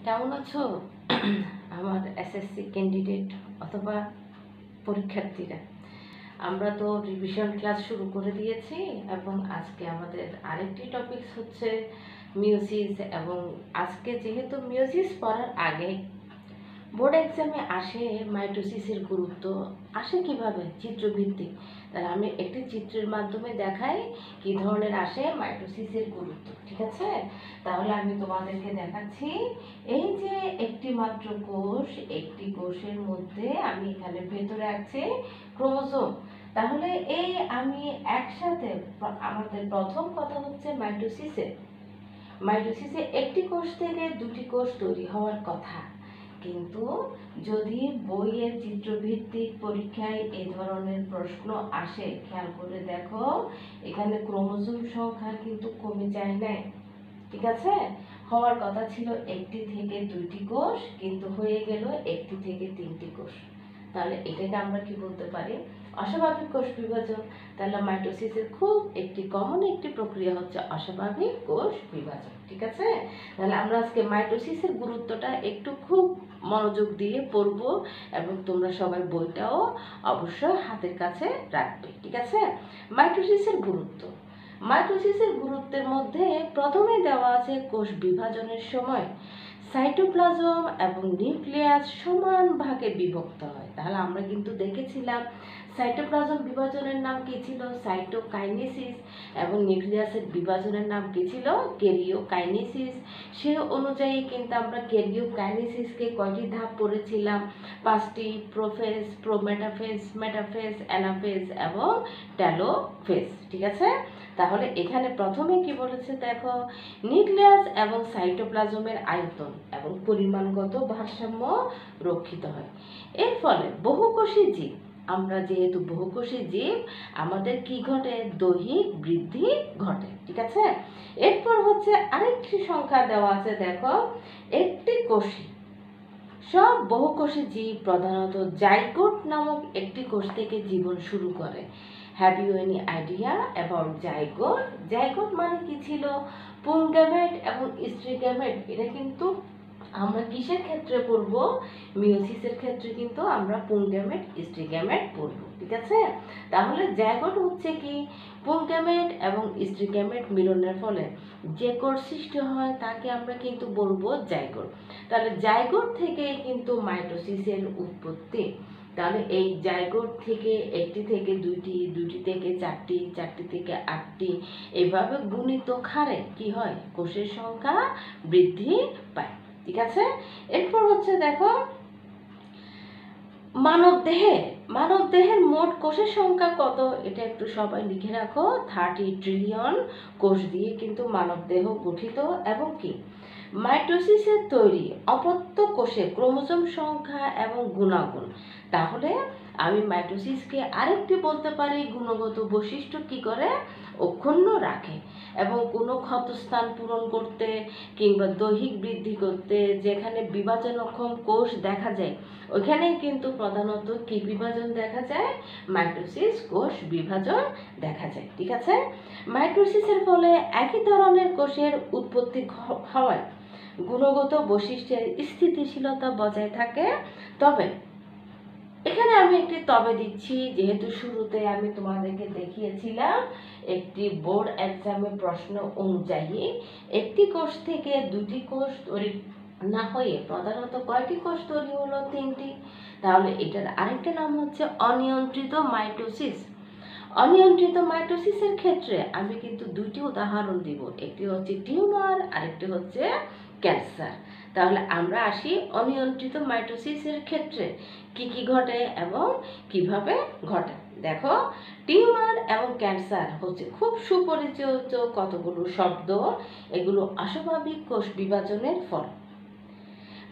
কেমন আছো? আমার এসএসসি ক্যান্ডিডেট অথবা পরীক্ষার্থীরা, আমরা তো রিভিশন ক্লাস শুরু করে দিয়েছি এবং আজকে আমাদের আরেকটি টপিক হচ্ছে মিউজিস। এবং আজকে যেহেতু মিউজিস পড়ার আগে বোর্ড এক্সামে আসে মাইটোসিসের গুরুত্ব আসে কিভাবে, চিত্রভিত্তিক। তাহলে আমি একটি চিত্রের মাধ্যমে দেখাই কি ধরনের আসে মাইটোসিসের গুরুত্ব, ঠিক আছে? তাহলে আমি তোমাদেরকে দেখাচ্ছি। এই যে একটি মাত্র কোষ, একটি কোষের মধ্যে আমি এখানে ভেতরে আছে ক্রোমোজোম। তাহলে এই আমি একসাথে আমাদের প্রথম কথা হচ্ছে মাইটোসিসে একটি কোষ থেকে দুটি কোষ তৈরি হওয়ার কথা। কিন্তু যদি বইয়ের চিত্রভিত্তিক পরীক্ষায় এই ধরনের প্রশ্ন আসে, খেয়াল করে দেখো, এখানে ক্রোমোজোম সংখ্যা কিন্তু কমে যায় নাই, ঠিক আছে? হওয়ার কথা ছিল একটি থেকে দুইটি কোষ, কিন্তু হয়ে গেল একটি থেকে তিনটি কোষ। তাহলে এটাকে আমরা কি বলতে পারি? অস্বাভাবিক কোষ বিভাজন। তাহলে মাইটোসিসের খুব একটি কমন একটি প্রক্রিয়া হচ্ছে অস্বাভাবিক কোষ বিভাজন, ঠিক আছে? তাহলে আমরা আজকে মাইটোসিসের গুরুত্বটা একটু খুব মনোযোগ দিয়ে পড়বো এবং তোমরা সবাই বইটাও অবশ্যই হাতের কাছে রাখবে, ঠিক আছে? মাইটোসিসের গুরুত্বের মধ্যে প্রথমে দেওয়া আছে কোষ বিভাজনের সময় সাইটোপ্লাজম এবং নিউক্লিয়াস সমান ভাগে বিভক্ত হয়। তাহলে আমরা কিন্তু দেখেছিলাম সাইটোপ্লাজম বিভাজনের নাম কি ছিল? সাইটোকাইনেসিস। এবং নিউক্লিয়াসের বিভাজনের নাম কি ছিল? ক্যারিওকাইনেসিস। সে অনুযায়ী কিন্তু আমরা ক্যারিওকাইনেসিসকে কয়টি ধাপ পড়েছিলাম? 5টি: প্রোফেজ, প্রোমেটাফেজ, মেটাফেজ, অ্যানাফেজ এবং টেলোফেজ, ঠিক আছে? তাহলে এখানে প্রথমে কি বলেছে দেখো, নিউক্লিয়াস এবং সাইটোপ্লাজমের আয়তন এবং পরিমাণগত ভারসাম্য রক্ষিত হয়। এর ফলে বহুকোষী জীব, আমরা যেহেতু বহুকোষী জীব, আমাদের কি ঘটে? দৈহিক বৃদ্ধি ঘটে, ঠিক আছে? এরপর হচ্ছে আরেকটি সংখ্যা দেওয়া আছে দেখো, একটি কোষী। সব বহুকোষী জীব প্রধানত জাইগোট নামক একটি কোষ থেকে জীবন শুরু করে। Have you any idea about zygote? Zygote মানে কি ছিল? পুংগ্যামেট এবং স্ত্রী গ্যামেট। এটা কিন্তু আমরা কিসের ক্ষেত্রে পড়ব? মিওসিসের ক্ষেত্রে কিন্তু আমরা পুংগ্যামেট, স্ত্রী গ্যামেট পড়ব, ঠিক আছে? তাহলে জাইগোট হচ্ছে কি? পুংগ্যামেট এবং স্ত্রী গ্যামেট মিলনের ফলে যে কোষ সৃষ্টি হয় তাকে আমরা কিন্তু বলবো জাইগোট। তাহলে জাইগোট থেকে কিন্তু মাইটোসিসের উৎপত্তি। তাহলে এই জাইগোট থেকে একটি থেকে দুইটি, দুইটি থেকে চারটি, চারটি থেকে আটটি, এভাবে গুণিত হারে কি হয়? কোষের সংখ্যা বৃদ্ধি পায়, ঠিক আছে? এরপর হচ্ছে দেখো, মানবদেহের মোট কোষের সংখ্যা কত? এটা একটু সবাই লিখে রাখো। 30 ট্রিলিয়ন কোষ দিয়ে কিন্তু মানবদেহ গঠিত। এবং কি মাইটোসিসের তৈরি অপত্য কোষে ক্রোমোজোম সংখ্যা এবং গুণাগুণ। তাহলে আমি মাইটোসিসকে আরেকটি বলতে পারি গুণগত বৈশিষ্ট্য কি করে? অক্ষুণ্ণ রাখে। এবং কোনো ক্ষতস্থান পূরণ করতে কিংবা দৈহিক বৃদ্ধি করতে যেখানে বিভাজনক্ষম কোষ দেখা যায়, ওইখানেই কিন্তু প্রধানত কি বিভাজন দেখা যায়? মাইটোসিস কোষ বিভাজন দেখা যায়, ঠিক আছে? মাইটোসিসের ফলে একই ধরনের কোষের উৎপত্তি হওয়ায় গুণগত বৈশিষ্ট্যের স্থিতিশীলতা বজায় থাকে। তবে এখানে আমি একটি তবে দিচ্ছি, যেহেতু শুরুতে আমি তোমাদেরকে দেখিয়েছিলাম একটি বোর্ড এক্সামে প্রশ্ন অনুযায়ী একটি কোষ থেকে দুটি কোষ তৈরি না হয়ে প্রধানত কয়টি কোষ তৈরি হলো? 3টি। তাহলে এটার আরেকটা নাম হচ্ছে অনিয়ন্ত্রিত মাইটোসিস। অনিয়ন্ত্রিত মাইটোসিসের ক্ষেত্রে আমি কিন্তু দুটি উদাহরণ দিব, একটি হচ্ছে টিউমার, আরেকটি হচ্ছে ক্যান্সার। তাহলে আমরা আসি অনিয়ন্ত্রিত মাইটোসিসের ক্ষেত্রে কি কি ঘটে এবং কিভাবে ঘটে। দেখো, টিউমার এবং ক্যান্সার হচ্ছে খুব সুপরিচিত কতগুলো শব্দ। এগুলো অস্বাভাবিক কোষ বিভাজনের ফল।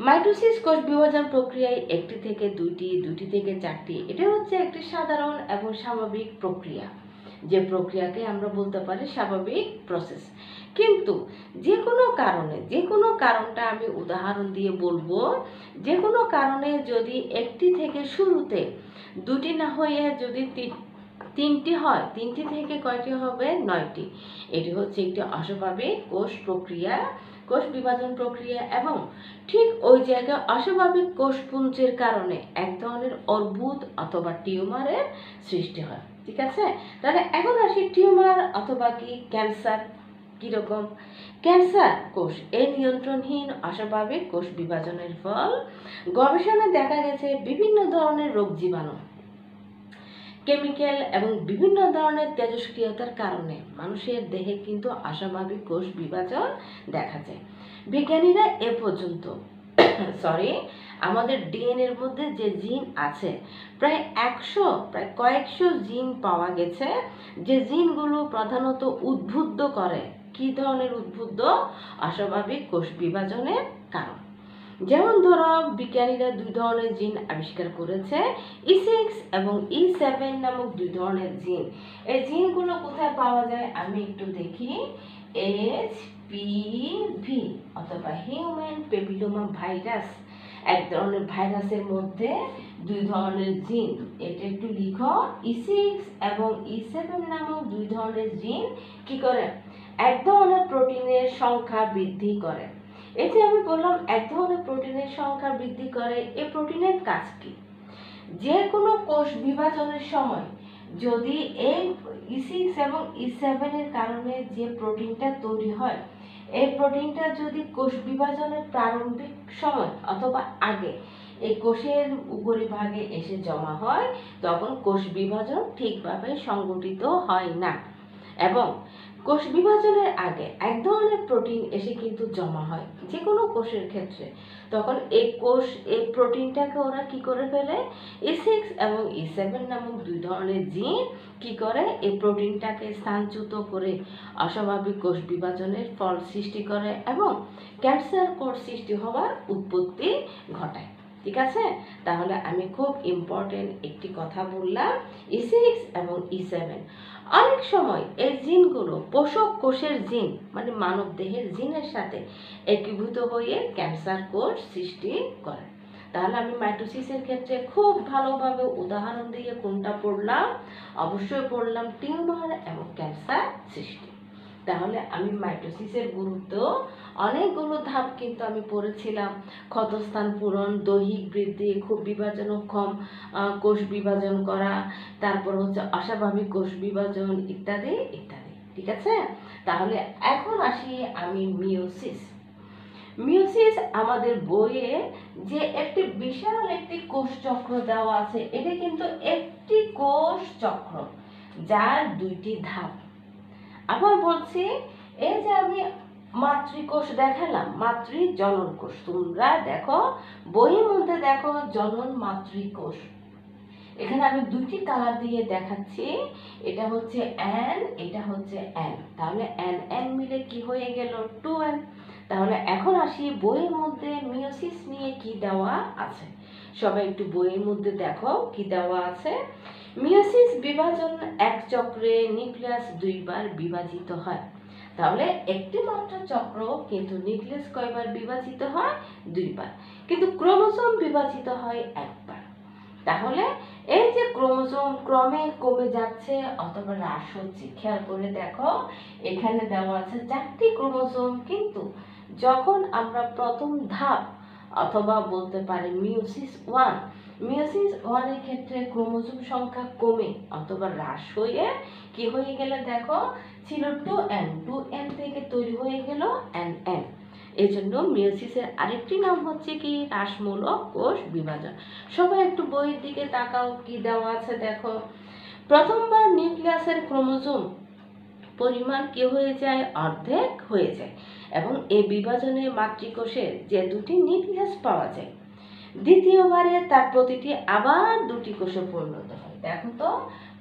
মাইটোসিস কোষ বিভাজন প্রক্রিয়ায় একটি থেকে দুইটি, দুইটি থেকে চারটি, এটা হচ্ছে একটি সাধারণ এবং স্বাভাবিক প্রক্রিয়া, যে প্রক্রিয়াকে আমরা বলতে পারি স্বাভাবিক প্রসেস। কিন্তু যে কোনো কারণটা আমি উদাহরণ দিয়ে বলবো, যে কোনো কারণে যদি একটি থেকে শুরুতে দুটি না হয়ে যদি তিনটি হয়, তিনটি থেকে কয়টি হবে? 9টি। এটি হচ্ছে একটি অস্বাভাবিক কোষ প্রক্রিয়া, কোষ বিভাজন প্রক্রিয়া, এবং ঠিক ওই জায়গায় অস্বাভাবিক কোষপুঞ্জের কারণে এক ধরনের অর্বুদ অথবা টিউমারের সৃষ্টি হয়। ঠিক আছে, তাহলে এখন আসি টিউমার অথবা কি ক্যান্সার কিরকম। ক্যান্সার কোষ এই নিয়ন্ত্রণহীন অস্বাভাবিক কোষ বিভাজনের ফল। গবেষণায় দেখা গেছে বিভিন্ন ধরনের রোগ জীবাণু, কেমিক্যাল এবং বিভিন্ন ধরনের তেজস্ক্রিয়তার কারণে মানুষের দেহে কিন্তু অস্বাভাবিক কোষ বিভাজন দেখা যায়। বিজ্ঞানীরা এ পর্যন্ত আমাদের ডিএনএর মধ্যে যে জিন আছে প্রায় কয়েকশো জিন পাওয়া গেছে, যে জিনগুলো প্রধানত উদ্বুদ্ধ করে কি ধরনের উদ্বুদ্ধ? অস্বাভাবিক কোষ বিভাজনের কারণ। যেমন ধরো, বিজ্ঞানীরা 2 ধরনের জিন আবিষ্কার করেছে, E6 এবং E7 নামক 2 ধরনের জিন। এই জিনগুলো কোথায় পাওয়া যায় আমি একটু দেখি। HPV অথবা হিউম্যান প্যাপিলোমা ভাইরাস, এক ধরনের ভাইরাসের মধ্যে 2 ধরনের জিন। এটা একটু লিখো, E6 এবং E7 নামক 2 ধরনের জিন কি করে? এক ধরনের প্রোটিনের সংখ্যা বৃদ্ধি করে। এই যে আমি বললাম এক ধরনের প্রোটিনের সংখ্যা বৃদ্ধি করে, এই প্রোটিনের কাজ কি? যে কোনো কোষ বিভাজনের সময় যদি এই E6 এবং E7 এর কারণে যে প্রোটিনটা তৈরি হয়, এই প্রোটিনটা যদি কোষ বিভাজনের প্রারম্ভিক সময় অথবা আগে এই কোষের উপরিভাগে এসে জমা হয়, তখন কোষ বিভাজন ঠিকভাবে সংগঠিত হয় না। এবং কোষ বিভাজনের আগে এক ধরনের প্রোটিন এসে কিন্তু জমা হয় যে কোনো কোষের ক্ষেত্রে, তখন এই প্রোটিনটাকে ওরা কি করে ফেলে? E6 এবং E7 নামক 2 ধরনের জিন কি করে? এই প্রোটিনটাকে স্থানচ্যুত করে অস্বাভাবিক কোষ বিভাজনের ফল সৃষ্টি করে এবং ক্যান্সার কোষ সৃষ্টি হওয়ার উৎপত্তি ঘটায়। ঠিক আছে, তাহলে আমি খুব ইম্পর্টেন্ট একটি কথা বললাম, E6 এবং E7। অনেক সময় এই জিনগুলো পোষক কোষের জিন মানে মানব দেহের জিনের সাথে একীভূত হয়ে ক্যান্সার কোষ সৃষ্টি করে। তাহলে আমি মাইটোসিসের ক্ষেত্রে খুব ভালোভাবে উদাহরণ দিয়ে কোনটা পড়লাম? অবশ্যই পড়লাম টিউমার এবং ক্যান্সার সৃষ্টি। তাহলে আমি মাইটোসিসের গুরুত্ব অনেকগুলো ধাপ কিন্তু আমি পড়েছিলাম। ক্ষতস্থান পূরণ, দৈহিক বৃদ্ধি, খুব বিভাজনক্ষম কোষ বিভাজন করা, তারপর হচ্ছে অস্বাভাবিক কোষ বিভাজন ইত্যাদি ইত্যাদি। ঠিক আছে, তাহলে এখন আসি আমি মিওসিস আমাদের বইয়ে যে একটি বিশাল একটি কোষ চক্র দেওয়া আছে, এটা কিন্তু একটি কোষ চক্র যার 2টি ধাপ। আবার বলছি, এই যে আমি মাতৃকোষ দেখালাম, জনন কোষ, তোমরা দেখো বইয়ের মধ্যে দেখো জনন মাতৃকোষ। এখানে আমি 2টি কালার দিয়ে দেখাচ্ছি, এটা হচ্ছে N, এটা হচ্ছে N। তাহলে N মিলে কি হয়ে গেল? 2N। তাহলে এখন আসি বইয়ের মধ্যে মিওসিস নিয়ে কি দেওয়া আছে। সবাই একটু বইয়ের মধ্যে দেখো কি দেওয়া আছে। মিওসিস বিভাজন এক চক্রে নিউক্লিয়াস 2 বার বিভাজিত হয়। তাহলে একটি মাত্র চক্র, কিন্তু নিউক্লিয়াস কয়বার বিভাজিত হয়? 2 বার। কিন্তু ক্রোমোসোম বিভাজিত হয় 1 বার। তাহলে এই যে ক্রোমোসোম ক্রমে কমে যাচ্ছে অথবা হ্রাস হচ্ছে, খেয়াল করে দেখো এখানে দেওয়া আছে 4টি ক্রোমোসোম, কিন্তু যখন আমরা প্রথম ধাপ অথবা বলতে পারি মিওসিস 1 এর ক্ষেত্রে ক্রোমোসোম সংখ্যা কমে অথবা হ্রাস হয়ে কি হয়ে গেলে দেখো ছিল 2N থেকে তৈরি হয়ে গেল NN। এজন্য মিওসিসের আরেকটি নাম হচ্ছে কি? হ্রাসমূলক কোষ বিভাজন। সবাই একটু বইয়ের দিকে তাকাও, কি দেওয়া আছে দেখো। প্রথমবার নিউক্লিয়াসের ক্রোমোসোম পরিমাণ কি হয়ে যায়? অর্ধেক হয়ে যায় এবং এই বিভাজনে মাতৃকোষের যে 2টি নিউক্লিয়াস পাওয়া যায়, দ্বিতীয়বারে তার প্রতিটি আবার 2টি কোষে পরিণত হয়। দেখো তো,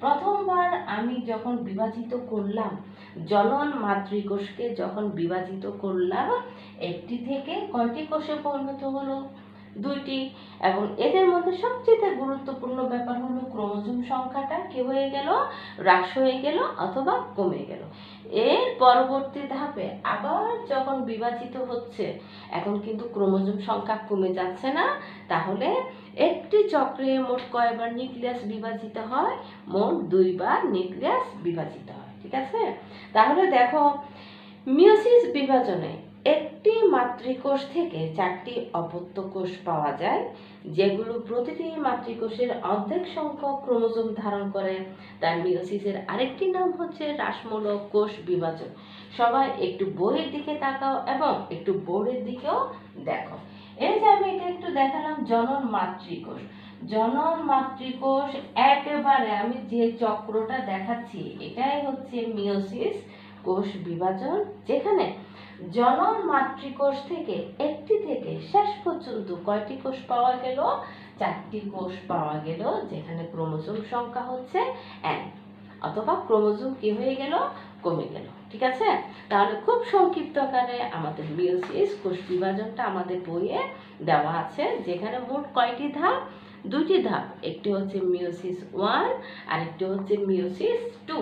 প্রথমবার আমি যখন বিভাজিত করলাম, জনন মাতৃকোষকে যখন বিভাজিত করলাম, একটি থেকে কয়টি কোষে পরিণত হলো? 2টি, এবং এদের মধ্যে সবচেয়ে গুরুত্বপূর্ণ ব্যাপার হলো ক্রোমোজোম সংখ্যাটা কি হয়ে গেল, হ্রাস হয়ে গেল অথবা কমে গেল। এর পরবর্তী ধাপে আবার যখন বিভাজিত হচ্ছে, এখন কিন্তু ক্রোমোজোম সংখ্যা কমে যাচ্ছে না, তাহলে একটি চক্রে মোট কয়বার নিউক্লিয়াস বিভাজিত হয়, মোট 2বার নিউক্লিয়াস বিভাজিত হয়। ঠিক আছে, তাহলে দেখো মিয়োসিস বিভাজনে একটি মাতৃকোষ থেকে 4টি অপত্য কোষ পাওয়া যায়, যেগুলো প্রতিটি মাতৃকোষের অর্ধেক সংখ্যক ক্রোমোজোম ধারণ করে। তার মিয়োসিসের আরেকটি নাম হচ্ছে হ্রাসমূলক কোষ বিভাজন। সবাই একটু বইয়ের দিকে তাকাও এবং একটু বোর্ডের দিকেও দেখো। এই যে আমি এটা একটু দেখালাম জনন মাতৃকোষ। জনন মাতৃকোষ একেবারে আমি যে চক্রটা দেখাচ্ছি এটাই হচ্ছে মিয়োসিস কোষ বিভাজন, যেখানে জনন মাতৃকোষ থেকে একটি থেকে শেষ পর্যন্ত কয়টি কোষ পাওয়া গেল, 4টি কোষ পাওয়া গেল, যেখানে ক্রোমোজোম সংখ্যা হচ্ছে n, অথবা ক্রোমোজোম কি হয়ে গেল, কমে গেল। ঠিক আছে, তাহলে খুব সংক্ষিপ্ত আকারে আমাদের মিয়োসিস কোষ বিভাজনটা আমাদের বইয়ে দেওয়া আছে, যেখানে মোট কয়টি ধাপ, 2টি ধাপ, একটি হচ্ছে মিয়োসিস 1 আর একটি হচ্ছে মিয়োসিস 2।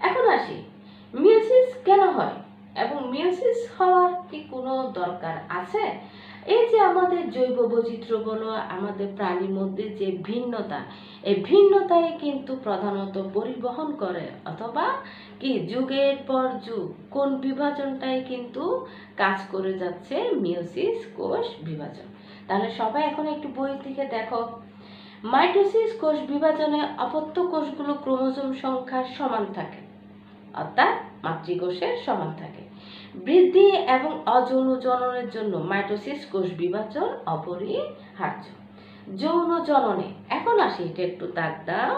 এখন আসি মিয়োসিস কেন হয় এবং মিয়োসিস হওয়ার কি কোনো দরকার আছে? এই যে আমাদের জৈব বৈচিত্র্য বলো, আমাদের প্রাণীর মধ্যে যে ভিন্নতা, এই ভিন্নতাই কিন্তু প্রধানত পরিবহন করে, অথবা কি যুগের পর যুগ কোন বিভাজনটাই কিন্তু কাজ করে যাচ্ছে, মিয়োসিস কোষ বিভাজন। তাহলে সবাই এখন একটু বই থেকে দেখো। মাইটোসিস কোষ বিভাজনে অপত্য কোষগুলো ক্রোমোজোম সংখ্যা সমান থাকে, অর্থাৎ মাতৃকোষের সমান থাকে। বৃদ্ধি এবং অযৌন জননের জন্য মাইটোসিস কোষ বিভাজন অপরিহার্য। যৌন জননে, এখন আসি এটা একটু তাক দাও।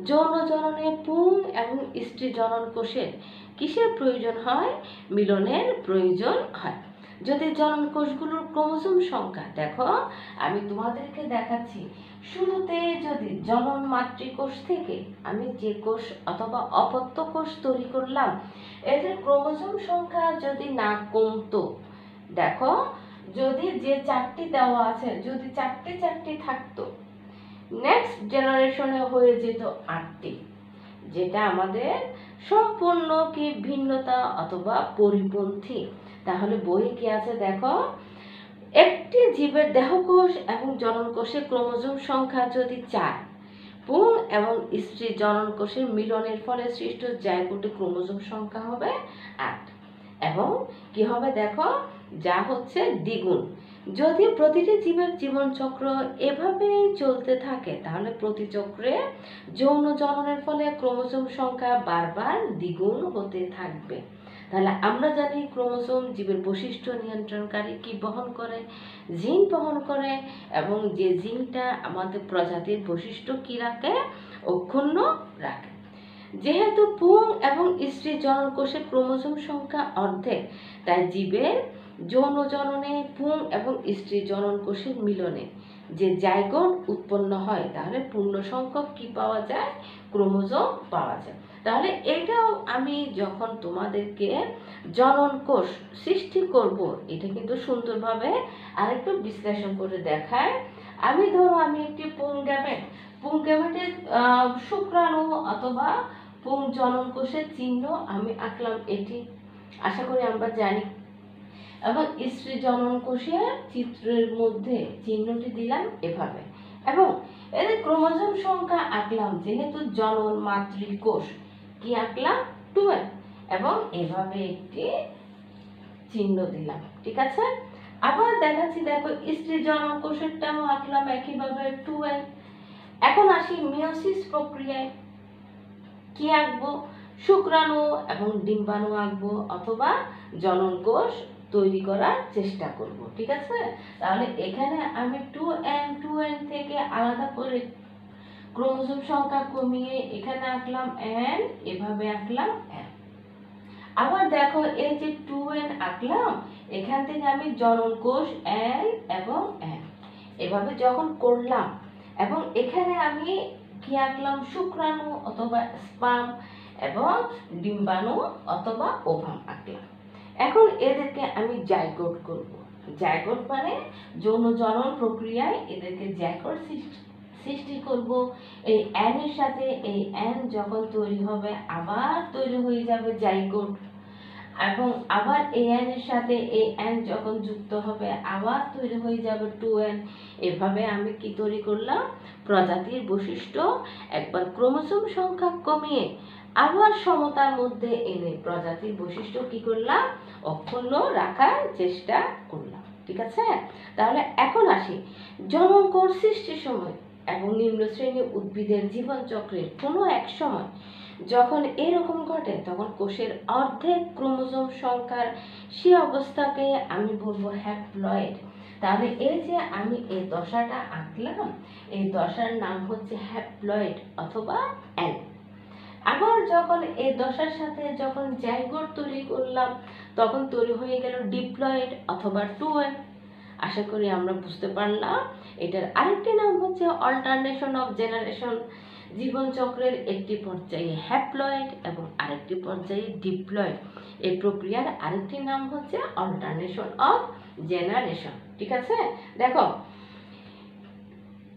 যৌন জননে পুং এবং স্ত্রী জনন কোষের কিসের প্রয়োজন হয়, মিলনের প্রয়োজন হয়। যদি জনন কোষগুলোর ক্রোমোজোম সংখ্যা দেখো, আমি তোমাদেরকে দেখাচ্ছি, শুরুতে যদি জনন মাতৃকোষ থেকে আমি যে কোষ অথবা অপত্য কোষ তৈরি করলাম, এদের ক্রোমোজোম সংখ্যা যদি না কমতো, দেখো যদি যে 4টি দেওয়া আছে যদি 4টি থাকতো, নেক্সট জেনারেশনে হয়ে যেত 8টি, যেটা আমাদের সম্পূর্ণ কি ভিন্নতা অথবা পরিপন্থী। তাহলে বই কি আছে দেখো, একটি জীবের দেহকোষ এবং জনন কোষের ক্রোমোজোম সংখ্যা যদি 4, পুং এবং স্ত্রী জনন কোষের মিলনের ফলে সৃষ্ট জাইগোটে ক্রোমোজোম সংখ্যা হবে 8, এবং কি হবে দেখো, যা হচ্ছে দ্বিগুণ। যদি প্রতিটি জীবের জীবনচক্র এভাবেই চলতে থাকে, তাহলে প্রতি চক্রে যৌন জননের ফলে ক্রোমোজোম সংখ্যা বারবার দ্বিগুণ হতে থাকবে। তাহলে আমরা জানি ক্রোমোজোম জীবের বৈশিষ্ট্য নিয়ন্ত্রণকারী কি বহন করে, জিন বহন করে, এবং যে জিনটা আমাদের প্রজাতির বৈশিষ্ট্য কি রাখে, অক্ষুণ্ণ রাখে। যেহেতু পুং এবং স্ত্রী জনন কোষের ক্রোমোজোম সংখ্যা অর্ধেক, তাই জীবের যৌন জননে পুং এবং স্ত্রী জনন কোষের মিলনে যে জাইগোট উৎপন্ন হয়, তাহলে পূর্ণ সংখ্যক কি পাওয়া যায়, ক্রোমোজোম পাওয়া যায়। তাহলে এটাও আমি যখন তোমাদেরকে জনন কোষ সৃষ্টি করব, এটা কিন্তু সুন্দরভাবে আরেকটু বিশ্লেষণ করে দেখায়। আমি ধরো আমি একটি পুংগ্যামেটের শুক্রাণু অথবা পুং জনন কোষের চিহ্ন আমি আঁকলাম, এটি আশা করি আমরা জানি, এবং স্ত্রী জনন কোষের চিত্রের মধ্যে চিহ্নটি দিলাম এভাবে, এবং এদের ক্রোমোজোম সংখ্যা আঁকলাম, যেহেতু জনন মাতৃকোষ কি আঁকলাম, 12, এবং এভাবে একটি চিহ্ন দিলাম। ঠিক আছে, আবার দেখাচ্ছি দেখো, স্ত্রী জনন কোষেরটাও আঁকলাম একইভাবে 12। এখন আসি মিয়োসিস প্রক্রিয়ায়, কি আঁকবো, শুক্রাণু এবং ডিম্বাণু আঁকবো, অথবা জনন কোষ তৈরি করার চেষ্টা করব। ঠিক আছে, তাহলে এখানে আমি 2n থেকে আলাদা করে ক্রোমোজোম সংখ্যা কমিয়ে এখানে আঁকলাম n, এভাবে আঁকলাম n। আবার দেখো এই যে 2n আঁকলাম, এখান থেকে আমি জনন কোষ n এবং n এভাবে যখন করলাম, এবং এখানে আমি কি আঁকলাম, শুক্রাণু অথবা স্পার্ম এবং ডিম্বাণু অথবা ওভাম আঁকলাম। এখন এদেরকে আমি জাইগোট করব। জাইগোট মানে যৌন জনন প্রক্রিয়ায় এদেরকে জাইগোট সৃষ্টি করব। এই অ্যান এর সাথে এই অ্যান যখন তৈরি হবে আবার তৈরি হয়ে যাবে জাইগোট, এবং আবার এই অ্যান এর সাথে এই অ্যান যখন যুক্ত হবে আবার তৈরি হয়ে যাবে 2n। এভাবে আমি কি তৈরি করলাম, প্রজাতির বৈশিষ্ট্য একবার ক্রোমোসোম সংখ্যা কমিয়ে আবার সমতার মধ্যে এনে প্রজাতির বৈশিষ্ট্য কি করলাম, অক্ষুণ্ণ রাখার চেষ্টা করলাম। ঠিক আছে, তাহলে এখন আসি জনন কোষ সৃষ্টির সময় এবং নিম্ন শ্রেণীর উদ্ভিদের জীবন চক্রের কোনো এক সময় যখন এরকম ঘটে তখন কোষের অর্ধেক ক্রোমোসোম সংখ্যার সে অবস্থাকে আমি বলবো হ্যাপ্লয়েড। তাহলে এই যে আমি এই দশাটা আঁকলাম, এই দশার নাম হচ্ছে হ্যাপ্লয়েড অথবা অ্যান। আবার যখন এই দশার সাথে যখন জাইগোট তৈরি করলাম তখন তৈরি হয়ে গেল ডিপ্লয়েড অথবা 2n। আশা করি আমরা বুঝতে পারলাম। এটার আরেকটি নাম হচ্ছে অল্টারনেশন অফ জেনারেশন। জীবন চক্রের একটি পর্যায়ে হ্যাপ্লয়েড এবং আরেকটি পর্যায়ে ডিপ্লয়েড। এই প্রক্রিয়ার আরেকটি নাম হচ্ছে অল্টারনেশন অফ জেনারেশন। ঠিক আছে, দেখো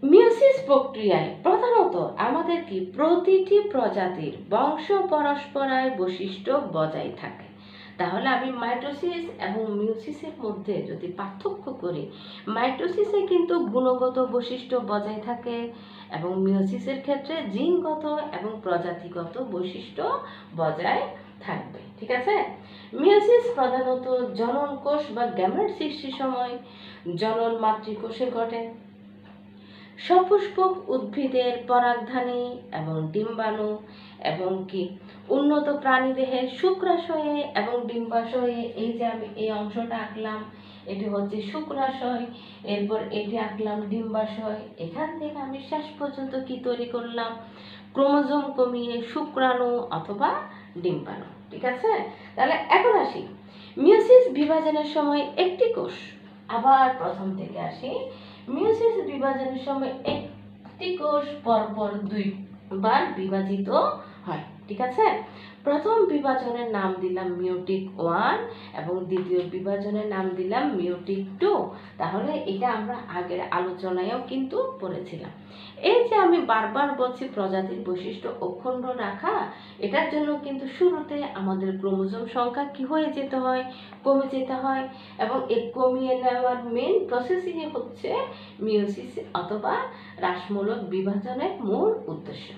মিয়োসিস প্রক্রিয়ায় প্রধানত আমাদের কি প্রতিটি প্রজাতির বংশ পরস্পরায় বৈশিষ্ট্য বজায় থাকে। তাহলে আমি মাইটোসিস এবং মিয়োসিসের মধ্যে যদি পার্থক্য করি, মাইটোসিসে কিন্তু গুণগত বৈশিষ্ট্য বজায় থাকে এবং মিয়োসিসের ক্ষেত্রে জিনগত এবং প্রজাতিগত বৈশিষ্ট্য বজায় থাকবে। ঠিক আছে, মিয়োসিস প্রধানত জনন কোষ বা গ্যামেট সৃষ্টির সময় জনন মাতৃকোষে ঘটে। সপুষ্পক উদ্ভিদের পরাগধানী এবং ডিম্বাণু এবং কি উন্নত প্রাণীদেহের শুক্রাশয়ে এবং ডিম্বাশয়ে, এই যে আমি এই অংশটা আঁকলাম এটি হচ্ছে শুক্রাশয়, এরপর এটি আঁকলাম ডিম্বাশয়। এখান থেকে আমি শেষ পর্যন্ত কি তৈরি করলাম, ক্রোমোজোম কমিয়ে শুক্রাণু অথবা ডিম্বাণু। ঠিক আছে, তাহলে এখন আসি মিয়োসিস বিভাজনের সময় একটি কোষ, আবার প্রথম থেকে আসি, মিয়োসিস বিভাজনের সময় একটি কোষ পরপর দুইবার বিভাজিত হয়। ঠিক আছে, প্রথম বিভাজনের নাম দিলাম মিওটিক 1 এবং দ্বিতীয় বিভাজনের নাম দিলাম মিওটিক 2। তাহলে এটা আমরা আগের আলোচনায়ও কিন্তু পড়েছিলাম। এই যে আমি বারবার বলছি প্রজাতির বৈশিষ্ট্য অখণ্ড রাখা, এটার জন্য কিন্তু শুরুতে আমাদের ক্রোমোসোম সংখ্যা কি হয়ে যেতে হয়, কমে যেতে হয়, এবং এই কমিয়ে নেওয়ার মেন প্রসেসই হচ্ছে মিয়োসিস অথবা হ্রাসমূলক বিভাজনের মূল উদ্দেশ্য।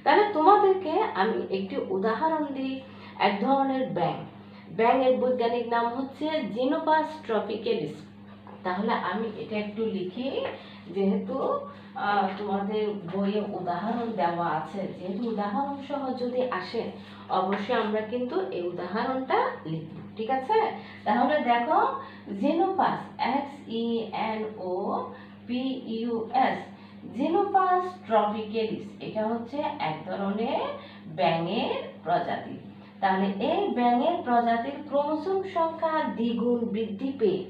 তাহলে তোমাদেরকে আমি একটি উদাহরণ দিই। এক ধরনের ব্যাঙের বৈজ্ঞানিক নাম হচ্ছে জিনোপাস ট্রপিক্যালিস। তাহলে আমি এটা একটু লিখি, যেহেতু তোমাদের বইয়ে উদাহরণ দেওয়া আছে, যেহেতু উদাহরণ সহ যদি আসে অবশ্যই আমরা কিন্তু এই উদাহরণটা লিখব। ঠিক আছে, তাহলে দেখো জিনোপাস XENOPUS জিনোপাস ট্রপিক্যালিস, এটা হচ্ছে এক ধরনের ব্যাঙের প্রজাতি। তাহলে এই ব্যাঙের প্রজাতির ক্রোমোসোম সংখ্যা দ্বিগুণ বৃদ্ধি পেয়ে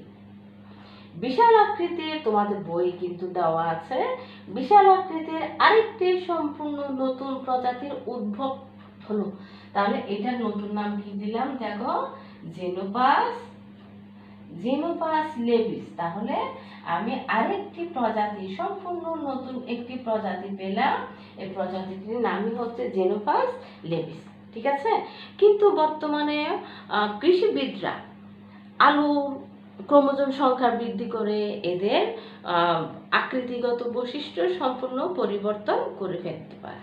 বিশাল আকৃতির, তোমাদের বই কিন্তু দেওয়া আছে, বিশাল আকৃতির আরেকটি সম্পূর্ণ নতুন প্রজাতির উদ্ভব হলো। তাহলে এটার নতুন নাম কি দিলাম, দেখো জিনোপাস লেবিস। তাহলে আমি আরেকটি প্রজাতি, সম্পূর্ণ নতুন একটি প্রজাতি পেলাম, এই প্রজাতিটির নামই হচ্ছে জিনোপাস লেবিস। ঠিক আছে, কিন্তু বর্তমানে কৃষিবিদরা আলু ক্রোমোজোম সংখ্যা বৃদ্ধি করে এদের আকৃতিগত বৈশিষ্ট্য সম্পূর্ণ পরিবর্তন করে ফেলতে পারে।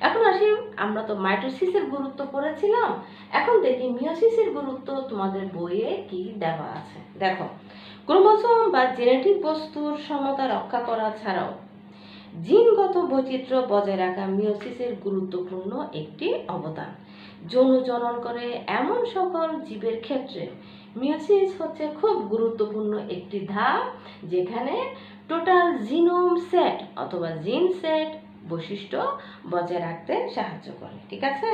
এখন আসি, আমরা তো মাইটোসিসের গুরুত্ব পড়েছিলাম, এখন দেখি মিয়োসিসের গুরুত্ব তোমাদের বইয়ে কি দেওয়া আছে। দেখো, ক্রোমোজোম বা জেনেটিক বস্তুর সমতা রক্ষা করা ছাড়াও জিনগত বৈচিত্র্য বজায় রাখা মিয়োসিসের গুরুত্বপূর্ণ একটি অবদান। যৌন জনন করে এমন সকল জীবের ক্ষেত্রে মিয়োসিস হচ্ছে খুব গুরুত্বপূর্ণ একটি ধাপ, যেখানে টোটাল জিনোম সেট অথবা জিন সেট বৈশিষ্ট্য বজায় রাখতে সাহায্য করে। ঠিক আছে,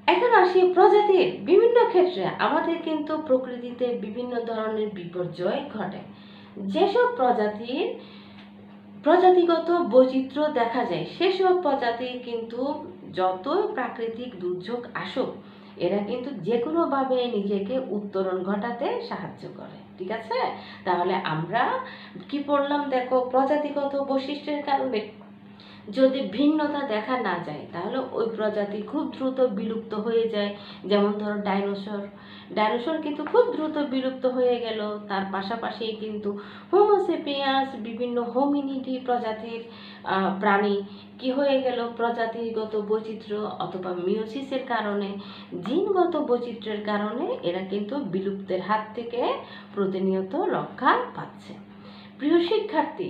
এখন আসি প্রজাতির বিভিন্ন ক্ষেত্রে আমাদের কিন্তু প্রকৃতিতে বিভিন্ন ধরনের বিপর্যয় ঘটে। যেসব প্রজাতিগত বৈচিত্র্য দেখা যায় সেসব প্রজাতি কিন্তু যত প্রাকৃতিক দুর্যোগ আসুক এরা কিন্তু যে কোনোভাবে নিজেকে উত্তরণ ঘটাতে সাহায্য করে। ঠিক আছে, তাহলে আমরা কি পড়লাম দেখো, প্রজাতিগত বৈশিষ্ট্যের কারণে যদি ভিন্নতা দেখা না যায় তাহলে ওই প্রজাতি খুব দ্রুত বিলুপ্ত হয়ে যায়। যেমন ধরো ডাইনোসর কিন্তু খুব দ্রুত বিলুপ্ত হয়ে গেল। তার পাশাপাশি কিন্তু হোমোসেপিয়ান্স, বিভিন্ন হোমিনিডি প্রজাতির প্রাণী কি হয়ে গেল, প্রজাতিগত বৈচিত্র্য অথবা মিওসিসের কারণে, জিনগত বৈচিত্র্যের কারণে এরা কিন্তু বিলুপ্তের হাত থেকে প্রতিনিয়ত রক্ষা পাচ্ছে। প্রিয় শিক্ষার্থী,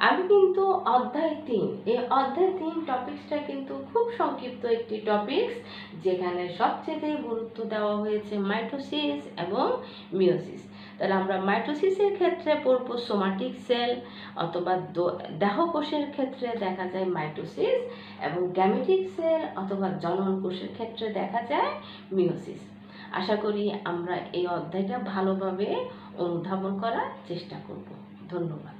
আমি কিন্তু অধ্যায় 3 টপিকসটা কিন্তু খুব সংক্ষিপ্ত একটি টপিকস, যেখানে সবচেয়ে গুরুত্ব দেওয়া হয়েছে মাইটোসিস এবং মিওসিস। তাহলে আমরা মাইটোসিসের ক্ষেত্রে পড়ব সোমাটিক সেল অথবা দেহকোষের ক্ষেত্রে দেখা যায় মাইটোসিস, এবং গ্যামেটিক সেল অথবা জনন কোষের ক্ষেত্রে দেখা যায় মিওসিস। আশা করি আমরা এই অধ্যায়টা ভালোভাবে অনুধাবন করার চেষ্টা করব। ধন্যবাদ।